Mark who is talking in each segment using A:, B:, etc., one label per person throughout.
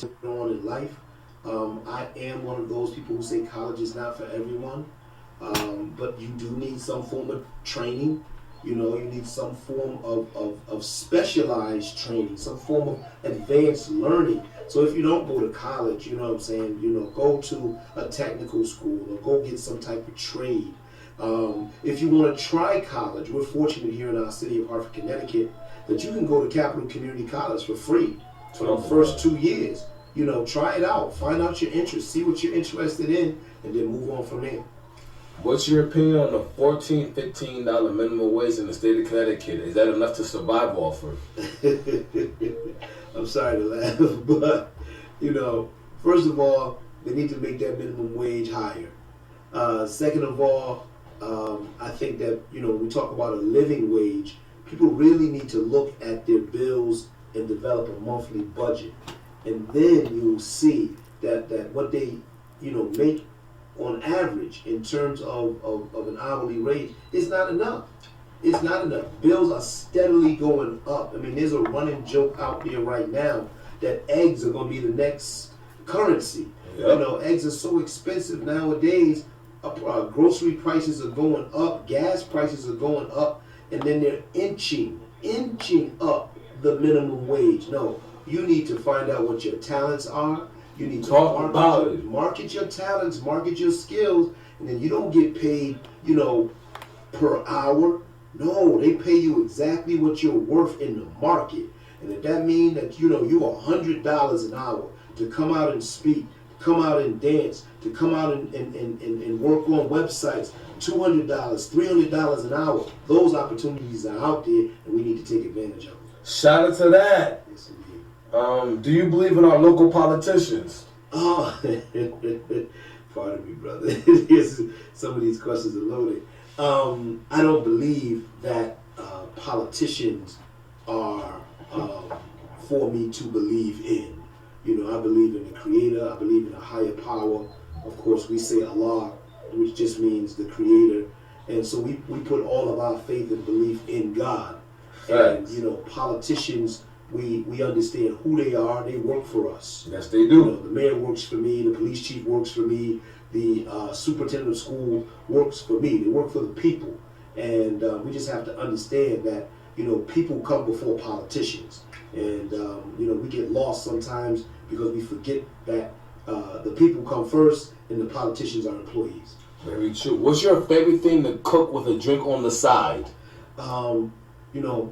A: on in life. I am one of those people who say college is not for everyone, but you do need some form of training. You need some form of specialized training, some form of advanced learning. So if you don't go to college, you know what I'm saying, go to a technical school or go get some type of trade. If you want to try college, we're fortunate here in our city of Hartford, Connecticut, that you can go to Capital Community College for free for the first 2 years. Try it out, find out your interest, see what you're interested in, and then move on from there.
B: What's your opinion on the $14, $15 minimum wage in the state of Connecticut? Is that enough to survive off of?
A: I'm sorry to laugh, but first of all, they need to make that minimum wage higher. Second of all, I think that when we talk about a living wage, people really need to look at their bills and develop a monthly budget, and then you'll see that what they make on average in terms of an hourly rate is not enough. It's not enough. Bills are steadily going up. I mean, there's a running joke out there right now that eggs are going to be the next currency.
B: Yep.
A: Eggs are so expensive nowadays. Grocery prices are going up. Gas prices are going up. And then they're inching up the minimum wage. No, you need to find out what your talents are. You need to market your talents, market your skills, and then you don't get paid, per hour. No, they pay you exactly what you're worth in the market. And if that means that, you're $100 an hour to come out and speak, to come out and dance, to come out and work on websites, $200, $300 an hour, those opportunities are out there, and we need to take advantage of them.
B: Shout out to that.
A: Yes, indeed.
B: Do you believe in our local politicians?
A: Oh, pardon me, brother. Some of these questions are loaded. I don't believe that politicians are for me to believe in. I believe in the Creator. I believe in a higher power. Of course, we say Allah, which just means the Creator. And so we put all of our faith and belief in God.
B: Right.
A: And, politicians, we understand who they are. They work for us.
B: Yes, they do.
A: The mayor works for me. The police chief works for me. The superintendent of school works for me. They work for the people. And we just have to understand that, people come before politicians. And, we get lost sometimes because we forget that the people come first and the politicians are employees.
B: Very true. What's your favorite thing to cook with a drink on the side?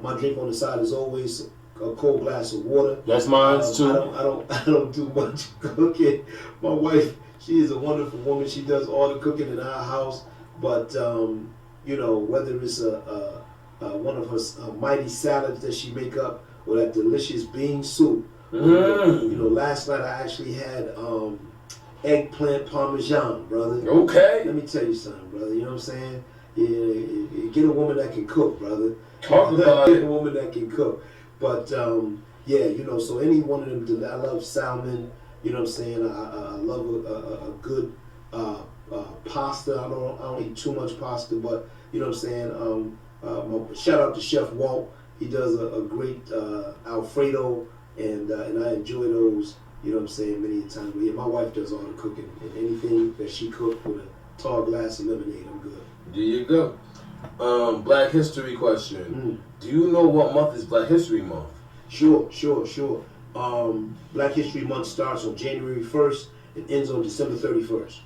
A: My drink on the side is always a cold glass of water.
B: That's mine too.
A: I don't do much cooking. My wife, she is a wonderful woman. She does all the cooking in our house. But whether it's one of her mighty salads that she make up or that delicious bean soup. Last night I actually had eggplant parmesan, brother.
B: Okay.
A: Let me tell you something, brother. You know what I'm saying? Yeah, get a woman that can cook, brother.
B: Talk about
A: Get
B: it.
A: a woman that can cook. But so any one of them. I love salmon. You know what I'm saying? I love a good pasta. I don't eat too much pasta, but you know what I'm saying. Shout out to Chef Walt. He does a great Alfredo, and I enjoy those. You know what I'm saying? Many times. But yeah, my wife does all the cooking, and anything that she cooked with a tall glass of lemonade, I'm good.
B: There you go. Black History question. Do you know what month is Black History Month?
A: Sure. Black History Month starts on January 1st and ends on December 31st.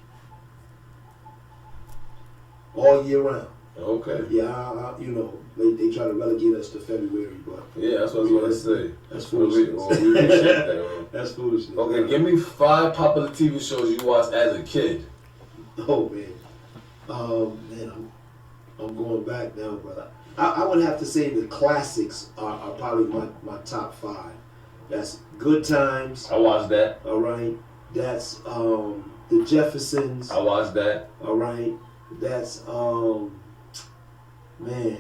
A: All year round.
B: Okay.
A: Yeah, they try to relegate us to February, but
B: Yeah, that's what I was going to say.
A: That's foolishness.
B: We appreciate that.
A: That's foolishness.
B: Okay, give me 5 popular TV shows you watched as a kid.
A: Oh man, I'm going back now, brother. I would have to say the classics are probably my top 5. That's Good Times.
B: I watched that.
A: All right. That's The Jeffersons.
B: I watched that.
A: All right. That's man.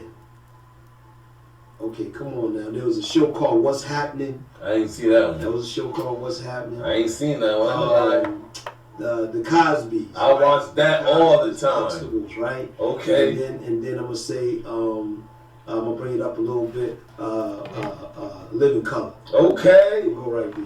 A: Okay, come on now. There was a show called What's Happening.
B: I ain't see that one.
A: There was a show called What's Happening.
B: I ain't seen that one.
A: The Cosbys.
B: I watch that all the time.
A: Constables, right?
B: Okay.
A: And then I'm gonna say I'm gonna bring it up a little bit. Living Color.
B: Okay.
A: We'll go right there.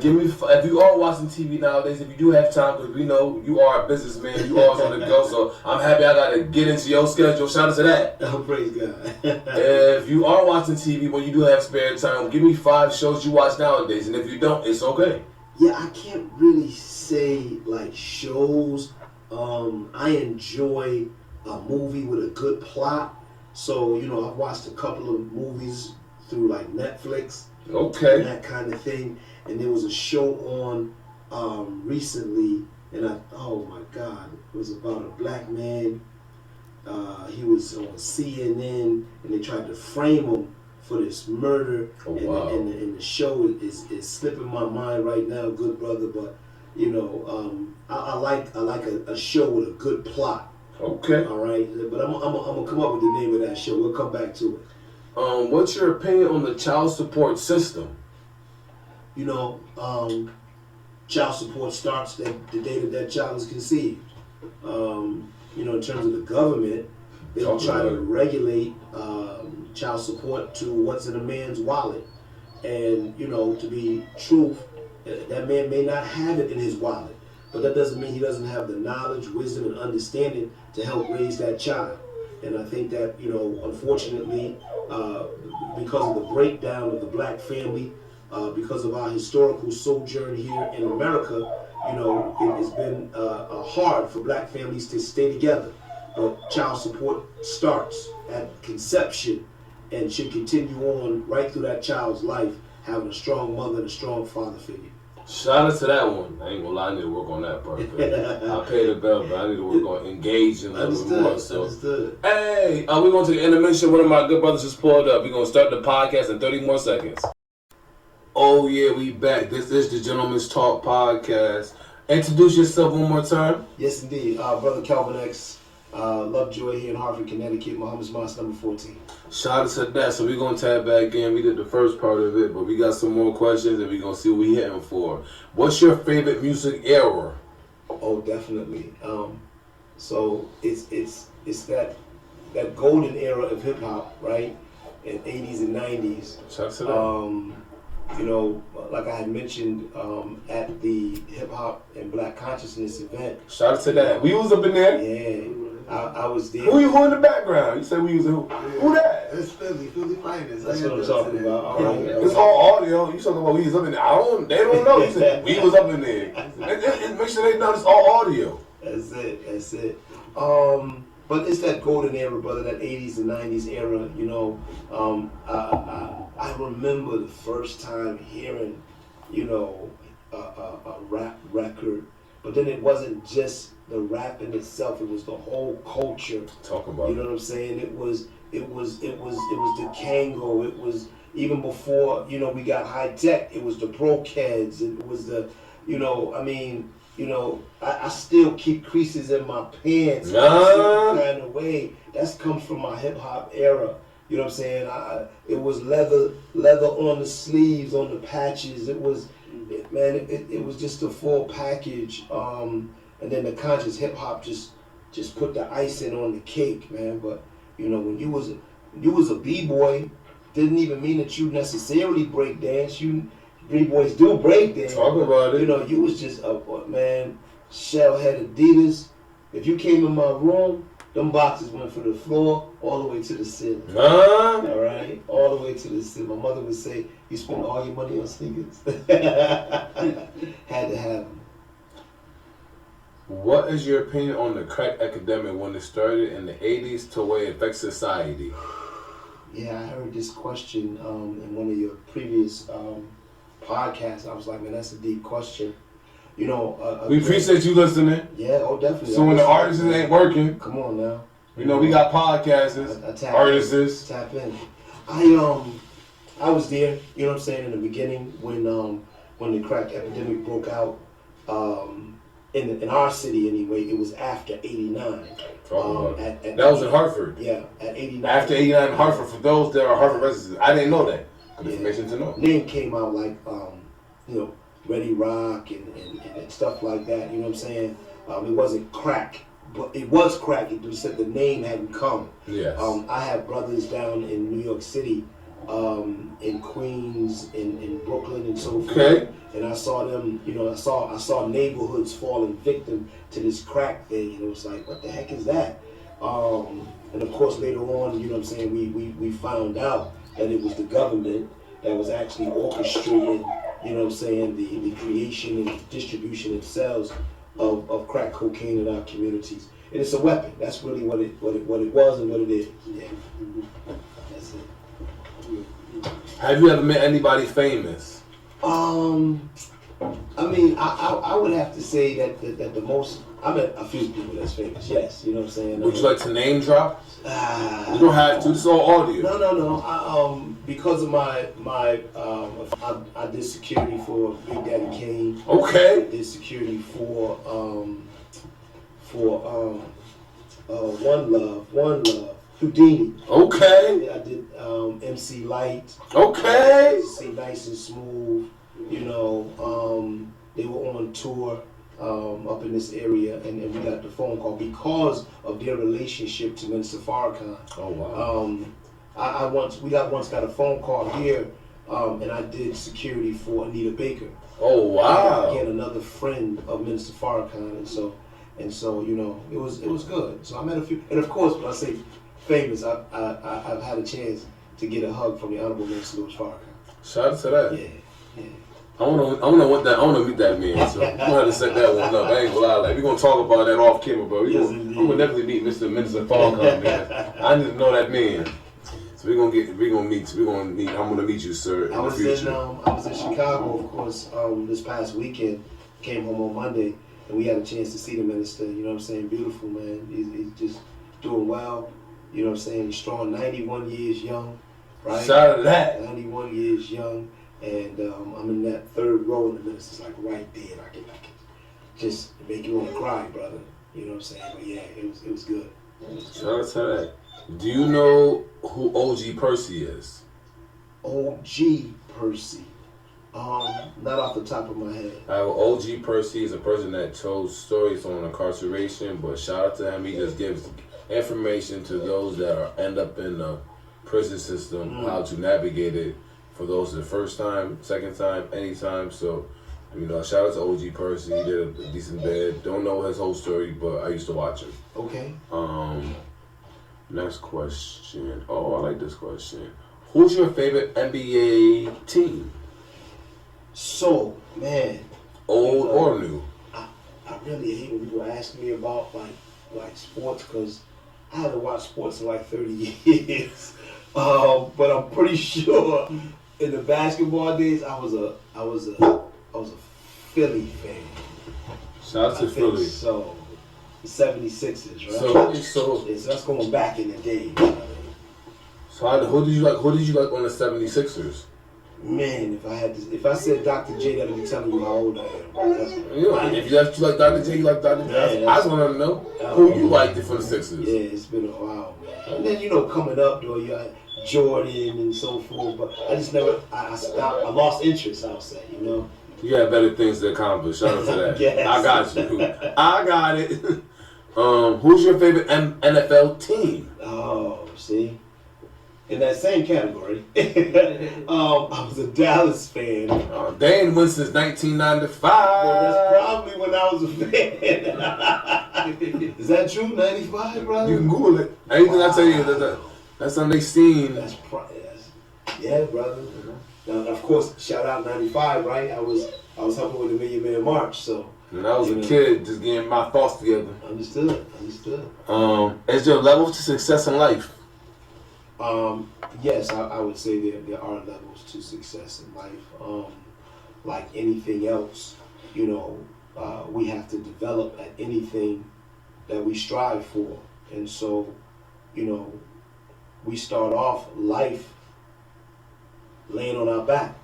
B: Give me if you are watching TV nowadays. If you do have time, because we know you are a businessman, you always on the go. So I'm happy I got to get into your schedule. Shout out to that.
A: Oh, praise God.
B: If you are watching TV when you do have spare time, give me 5 shows you watch nowadays, and if you don't, it's okay.
A: Yeah, I can't really say like shows. I enjoy a movie with a good plot. So, I've watched a couple of movies through like Netflix.
B: Okay.
A: And that kind of thing. And there was a show on recently, and oh my God, it was about a black man. He was on CNN, and they tried to frame him for this murder.
B: Oh, wow.
A: And the show is slipping my mind right now, good brother. But I like a show with a good plot.
B: Okay.
A: All right, but I'm gonna come up with the name of that show. We'll come back to it.
B: What's your opinion on the child support system?
A: Child support starts the day that child is conceived. In terms of the government, they try to regulate child support to what's in a man's wallet. And, to be truth, that man may not have it in his wallet. But that doesn't mean he doesn't have the knowledge, wisdom, and understanding to help raise that child. And I think that, unfortunately, because of the breakdown of the black family, because of our historical sojourn here in America, it's been hard for black families to stay together. But child support starts at conception and should continue on right through that child's life, having a strong mother and a strong father figure.
B: Shout out to that one. I ain't gonna lie, I need to work on that part. I pay the bill, but I need to work on engaging a little bit more. So.
A: Understood.
B: Hey, we're going to the intermission. One of my good brothers just pulled up. We're going to start the podcast in 30 more seconds. Oh, yeah, we back. This is the Gentleman's Talk podcast. Introduce yourself one more time.
A: Yes, indeed. Brother Calvin X, Lovejoy here in Hartford, Connecticut. Muhammad's Mosque number 14.
B: Shout out to that. So we're going to tap back in. We did the first part of it, but we got some more questions, and we're going to see what we're hitting for. What's your favorite music era?
A: Oh, definitely. So it's that golden era of hip hop, right? In 80s and 90s.
B: Shout out to that.
A: Like I had mentioned at the Hip Hop and Black Consciousness event.
B: Shout out to that. We was up in there.
A: Yeah, I was there.
B: Who in the background? You said we was who? Who that?
C: It's Philly finest.
A: That's what I'm talking about. All right.
B: It's all audio. You talking about we was up in there? They don't know. You said we was up in there. Make sure they know it's all audio.
A: That's it. But it's that golden era, brother, that 80s and 90s era, I remember the first time hearing, a rap record, but then it wasn't just the rap in itself, it was the whole culture.
B: Talk about
A: You know what I'm saying? It was the Kango, it was even before, we got high tech, it was the Pro-Keds, it was the, I still keep creases in my pants in a certain kind of way. That comes from my hip hop era. You know what I'm saying? It was leather on the sleeves, on the patches. It was just a full package. And then the conscious hip hop just put the icing on the cake, man. But when you was a b-boy, didn't even mean that you necessarily break dance. B-boys do break dance.
B: Talk about it.
A: You was just shell head Adidas. If you came in my room, them boxes went from the floor all the way to the ceiling. All right? All the way to the ceiling. My mother would say, you spend all your money on sneakers. Had to have them.
B: What is your opinion on the crack epidemic when it started in the 80s to where it affects society?
A: Yeah, I heard this question in one of your previous podcasts. I was like, man, that's a deep question. We
B: appreciate you listening.
A: Yeah, definitely.
B: So when the artists ain't working,
A: come on now.
B: We got podcasters, artists.
A: Tap in. I was there. You know what I'm saying, in the beginning when the crack epidemic broke out. In our city anyway, it was after '89.
B: That was in Hartford.
A: Yeah, at '89.
B: After '89 in Hartford, for those that are Hartford residents, I didn't know that. Good information to know.
A: Name came out like Ready Rock and stuff like that. You know what I'm saying? It wasn't crack, but it was crack. It just said the name hadn't come.
B: Yes.
A: I have brothers down in New York City in Queens, in Brooklyn, and so forth.
B: Okay.
A: And I saw them, I saw neighborhoods falling victim to this crack thing, and it was like, what the heck is that? And of course, later on, we found out that it was the government that was actually orchestrating, the creation and distribution and sales of crack cocaine in our communities. And it's a weapon. That's really what it was and what it is. Yeah. That's it.
B: Have you ever met anybody famous?
A: I mean, I would have to say that the most, I met a few people that's famous, yes, you know what I'm saying?
B: Would you like to name drop? You don't have to, it's all audio.
A: No. Because of I did security for Big Daddy Kane.
B: Okay.
A: I did security for One Love, Houdini.
B: Okay.
A: I did MC Light.
B: Okay.
A: See Nice and Smooth. They were on tour up in this area, and we got the phone call because of their relationship to Minister Farrakhan.
B: Oh wow.
A: We once got a phone call here, and I did security for Anita Baker.
B: Oh wow.
A: Again, another friend of Minister Farrakhan, and so it was good. So I met a few, and of course, when I say famous, I've had a chance to get a hug from the Honorable Minister Louis Farrakhan.
B: Shout out to that.
A: Yeah.
B: I wanna meet that man. So I'm gonna have to set that one up. I ain't gonna lie, like we gonna talk about that off camera, bro. I'm gonna definitely meet Mr. Minister Farrakhan, man. I need to know that man. So we're gonna meet. I'm gonna meet you, sir.
A: I was in Chicago, of course, this past weekend. Came home on Monday, and we had a chance to see the minister. You know what I'm saying? Beautiful man. He's just doing well. You know what I'm saying? He's strong. 91 years young, right?
B: Shout out to that.
A: 91 years young, and I'm in that third row, and the minister's like right there. And I can just make you want to cry, brother. You know what I'm saying? But yeah, it was good.
B: Shout out to that. Do you know who OG Percy is?
A: OG Percy. Not off the top of my head.
B: OG Percy is a person that told stories on incarceration, but shout out to him. He just gives information to those that end up in the prison system, how to navigate it for those the first time, second time, anytime. So, shout out to OG Percy. He did a decent bid. Don't know his whole story, but I used to watch him.
A: Okay.
B: Next question. Oh, I like this question. Who's your favorite NBA team?
A: So, man.
B: Old or new?
A: I really hate when people ask me about like sports, because I haven't watched sports in like 30 years. But I'm pretty sure in the basketball days I was a Philly fan.
B: Shout out to Philly.
A: So the 76ers, right?
B: So
A: that's going back in the day.
B: So who did you like on the 76ers?
A: Man, if I said Dr. J, that would be telling you how old I am.
B: If you like Dr. J, you like Dr. J. I just want to know who you liked for the Sixers.
A: Yeah, it's been a while, man. And then coming up though, you had Jordan and so forth, but I just never. I stopped. I lost interest. I'll say,
B: You had better things to accomplish. Shout out to that.
A: Yes.
B: I got you. I got it. Who's your favorite NFL team?
A: Oh, see. In that same category, I was a Dallas fan.
B: They ain't win since 1995.
A: Well, that's probably when I was a fan. Is that true? 95, brother?
B: You can Google it. Anything I tell you, that's something they seen.
A: Yeah, brother. Now, of course, shout out 95, right? I was helping with the Million Man March, so.
B: And I was a kid, just getting my thoughts together.
A: Understood.
B: Is there levels to success in life?
A: Yes, I would say there are levels to success in life. Like anything else, we have to develop at anything that we strive for. And so, we start off life laying on our back,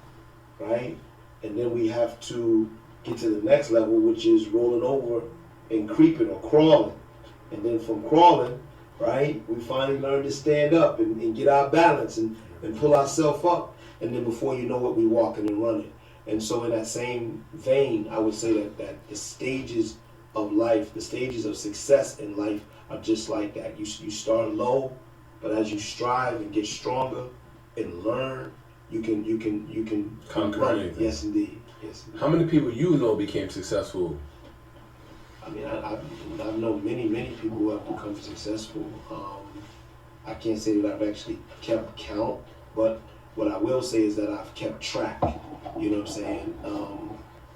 A: right? And then we have to get to the next level, which is rolling over and creeping or crawling. And then from crawling, right, we finally learn to stand up and get our balance and pull ourselves up. And then before you know it, we walking and running. And so in that same vein, I would say that the stages of life, the stages of success in life are just like that. You start low, but as you strive and get stronger, and learn, you can
B: Conquer
A: run.
B: anything.
A: Yes, indeed. Yes. Indeed.
B: How many people you know became successful?
A: I mean, I've known many people who have become successful. I can't say that I've actually kept count, but what I will say is that I've kept track. You know what I'm saying?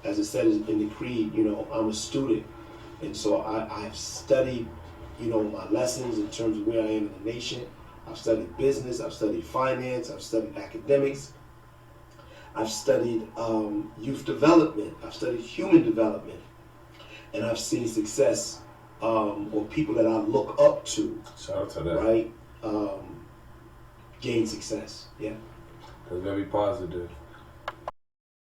A: As it said in the creed, you know, I'm a student, and so I've studied, you know, my lessons in terms of where I am in the nation. I've studied business, I've studied finance, I've studied academics, I've studied youth development, I've studied human development, and I've seen success or people that I look up to,
B: Shout out to that.
A: right, gain success. Yeah.
B: That's very positive.